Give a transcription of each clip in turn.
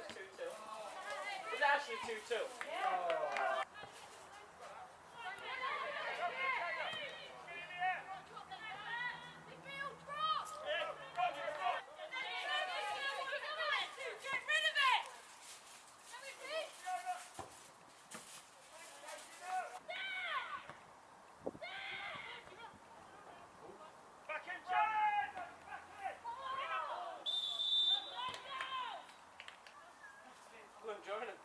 2-2. It's actually 2-2. Oh. Good, Jordan.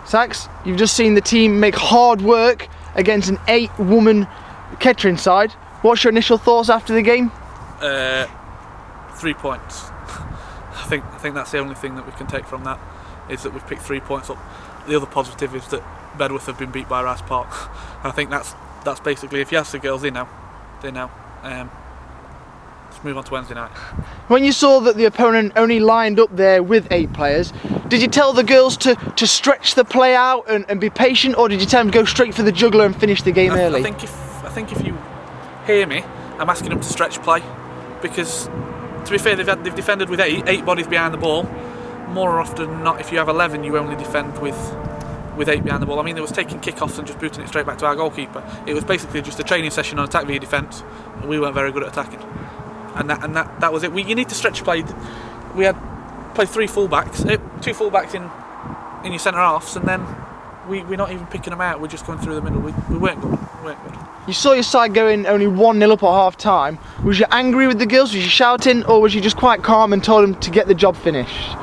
Sax, you've just seen the team make hard work against an 8-woman Kettering side. What's your initial thoughts after the game? 3 points. I think that's the only thing that we can take from that, is that we've picked 3 points up. The other positive is that Bedworth have been beat by Rice Park. I think that's basically, if you ask the girls, they know. Let's move on to Wednesday night. When you saw that the opponent only lined up there with 8 players, did you tell the girls to stretch the play out and be patient, or did you tell them to go straight for the juggler and finish the game early? I think if you hear me, I'm asking them to stretch play, because to be fair, they've defended with 8 bodies behind the ball. More often than not, if you have 11, you only defend with 8 behind the ball. I mean, there was taking kick-offs and just booting it straight back to our goalkeeper. It was basically just a training session on attack via defence, and we weren't very good at attacking. And that was it. You need to stretch play. We had played 2 fullbacks in your centre halves, and then we're not even picking them out. We're just going through the middle. We weren't good. You saw your side going only 1-0 up at half time. Was you angry with the girls? Was you shouting, or was you just quite calm and told them to get the job finished?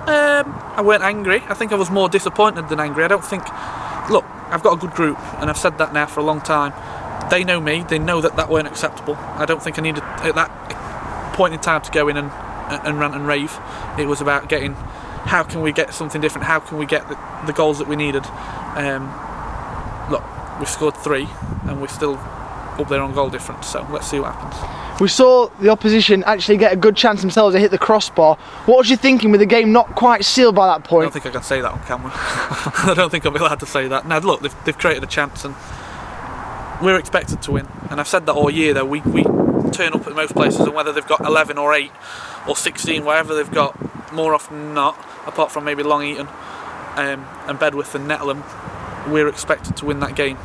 I weren't angry. I think I was more disappointed than angry. I don't think... Look, I've got a good group, and I've said that now for a long time. They know me. They know that weren't acceptable. I don't think I needed, at that point in time, to go in and rant and rave. It was about getting... How can we get something different? How can we get the goals that we needed? Look, we've scored 3, and we're still up there on goal difference, so let's see what happens. We saw the opposition actually get a good chance themselves to hit the crossbar. What was you thinking with the game not quite sealed by that point? I don't think I can say that on camera. I don't think I'll be allowed to say that. Now look, they've created a chance, and we're expected to win. And I've said that all year though, we turn up at most places, and whether they've got 11 or 8 or 16, wherever they've got, more often than not, apart from maybe Long Eaton and Bedworth and Netlham, we're expected to win that game.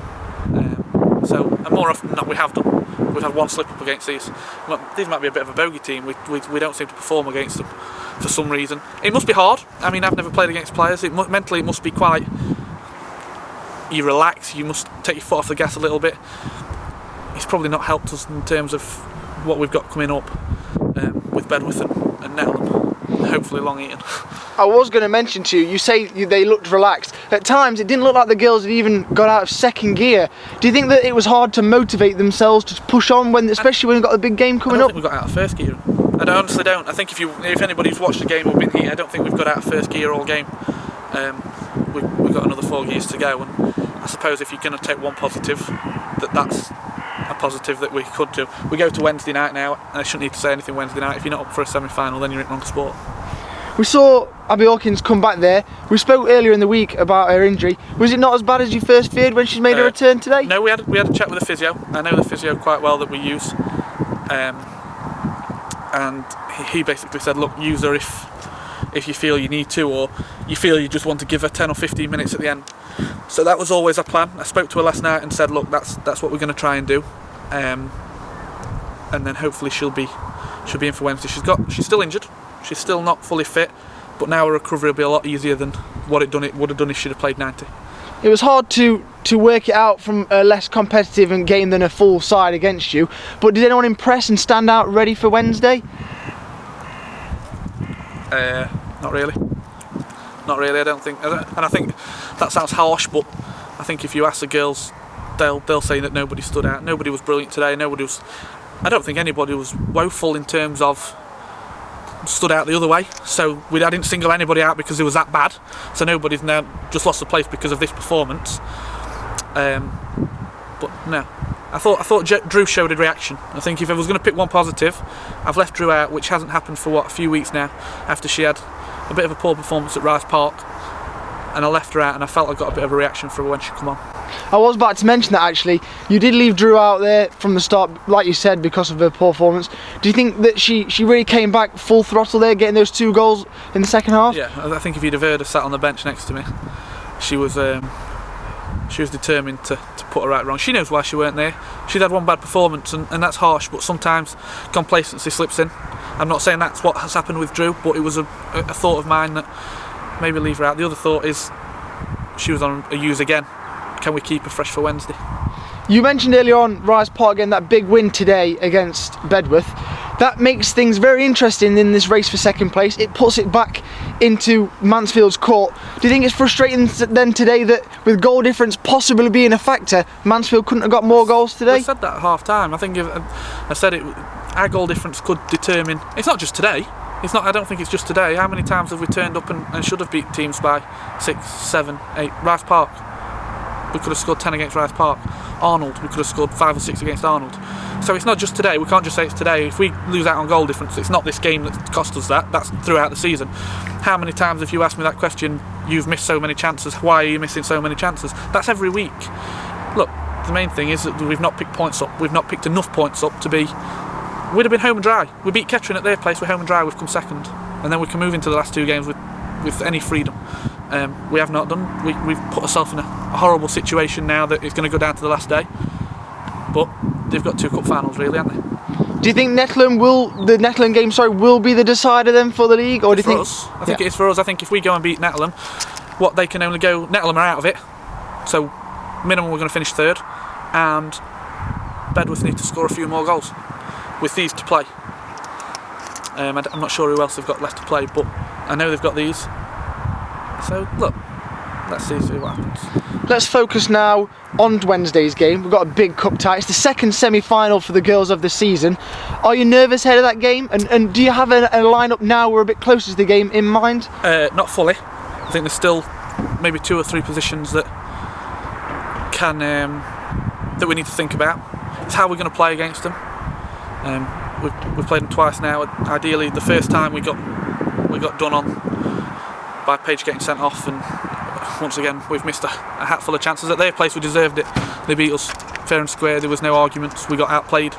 And more often than not, we have done. We've had 1 slip up against these. These might be a bit of a bogey team. We don't seem to perform against them for some reason. It must be hard. I mean, I've never played against players. Mentally, it must be quite... You relax. You must take your foot off the gas a little bit. It's probably not helped us in terms of what we've got coming up with Bedworth and Netlham. Hopefully Long Eaton. I was going to mention to you, you say they looked relaxed. At times it didn't look like the girls had even got out of second gear. Do you think that it was hard to motivate themselves to push on, especially when we've got a big game coming up? I don't think we got out of first gear. I honestly don't. I think if anybody's watched the game or been here, I don't think we've got out of first gear all game. We've got another 4 gears to go, and I suppose if you're going to take one positive, that's a positive that we could do. We go to Wednesday night now, and I shouldn't need to say anything Wednesday night. If you're not up for a semi-final, then you're in wrong sport. We saw Abby Hawkins come back there. We spoke earlier in the week about her injury. Was it not as bad as you first feared when she's made her return today? No, we had a chat with the physio. I know the physio quite well that we use, and he basically said, look, use her if you feel you need to, or you feel you just want to give her 10 or 15 minutes at the end. So that was always our plan. I spoke to her last night and said, look, that's what we're going to try and do, and then hopefully she'll be in for Wednesday. She's still injured. She's still not fully fit, but now her recovery will be a lot easier than what it would have done if she'd have played 90. It was hard to work it out from a less competitive game than a full side against you, but did anyone impress and stand out ready for Wednesday? Not really. I don't think, and I think that sounds harsh, but I think if you ask the girls, they'll say that nobody stood out. Nobody was brilliant today. I don't think anybody was woeful in terms of stood out the other way. So I didn't single anybody out because it was that bad. So nobody's now just lost the place because of this performance. But no, I thought Drew showed a reaction. I think if I was going to pick one positive, I've left Drew out, which hasn't happened for a few weeks now, after she had a bit of a poor performance at Rice Park, and I left her out, and I felt I got a bit of a reaction from her when she come on. I was about to mention that actually. You did leave Drew out there from the start, like you said, because of her poor performance. Do you think that she really came back full throttle there, getting those 2 goals in the second half? Yeah, I think if you'd have heard her sat on the bench next to me, she was determined to put her right wrong. She knows why she weren't there. She'd had one bad performance, and that's harsh, but sometimes complacency slips in. I'm not saying that's what has happened with Drew, but it was a thought of mine that maybe leave her out. The other thought is she was on a use again. Can we keep her fresh for Wednesday? You mentioned earlier on Rice Park getting that big win today against Bedworth. That makes things very interesting in this race for second place. It puts it back into Mansfield's court. Do you think it's frustrating then today that with goal difference possibly being a factor, Mansfield couldn't have got more goals today? I said that at half time. I think I said it. Our goal difference could determine. It's not just today. It's not. I don't think it's just today. How many times have we turned up and should have beat teams by 6, 7, 8? Rice Park, we could have scored 10 against Rice Park. Arnold, we could have scored 5 or 6 against Arnold. So it's not just today. We can't just say it's today. If we lose out on goal difference, it's not this game that cost us that. That's throughout the season. How many times, if you ask me that question, you've missed so many chances? Why are you missing so many chances? That's every week. Look, the main thing is that we've not picked points up. We've not picked enough points up to be. We'd have been home and dry. We beat Kettering at their place. We're home and dry. We've come second, and then we can move into the last 2 games with any freedom. We have not done. We've put ourselves in a horrible situation now that it's going to go down to the last day. But they've got 2 cup finals, really, haven't they? Do you think the Netherland game will be the decider then for the league, or do you think? I think it is for us. I think if we go and beat Netherland, what they can only go. Netherland are out of it, so minimum we're going to finish 3rd, and Bedworth need to score a few more goals with these to play. I'm not sure who else they've got left to play, but I know they've got these. So look, let's see what happens. Let's focus now on Wednesday's game. We've got a big cup tie. It's the 2nd semi-final for the girls of the season. Are you nervous ahead of that game? And do you have a lineup now we're a bit closer to the game in mind? Not fully. I think there's still maybe 2 or 3 positions that that we need to think about. It's how we're going to play against them. We've played them twice now. Ideally, the first time we got done on by Page getting sent off, and once again we've missed a hatful of chances. At their place we deserved it. They beat us fair and square. There was no arguments. We got outplayed.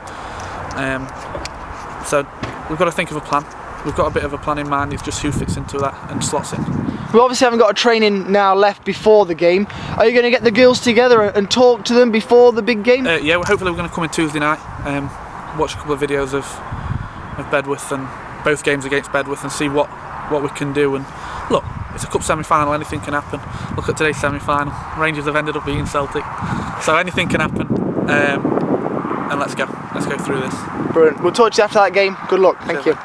So we've got to think of a plan. We've got a bit of a plan in mind. It's just who fits into that and slots in. We obviously haven't got a training now left before the game. Are you going to get the girls together and talk to them before the big game? Yeah, hopefully we're going to come in Tuesday night, watch a couple of videos of Bedworth and both games against Bedworth and see what we can do. And look, it's a cup semi-final, anything can happen. Look at today's semi-final. Rangers have ended up beating Celtic, so anything can happen. And let's go through this. Brilliant. We'll talk to you after that game. Good luck. Thank you.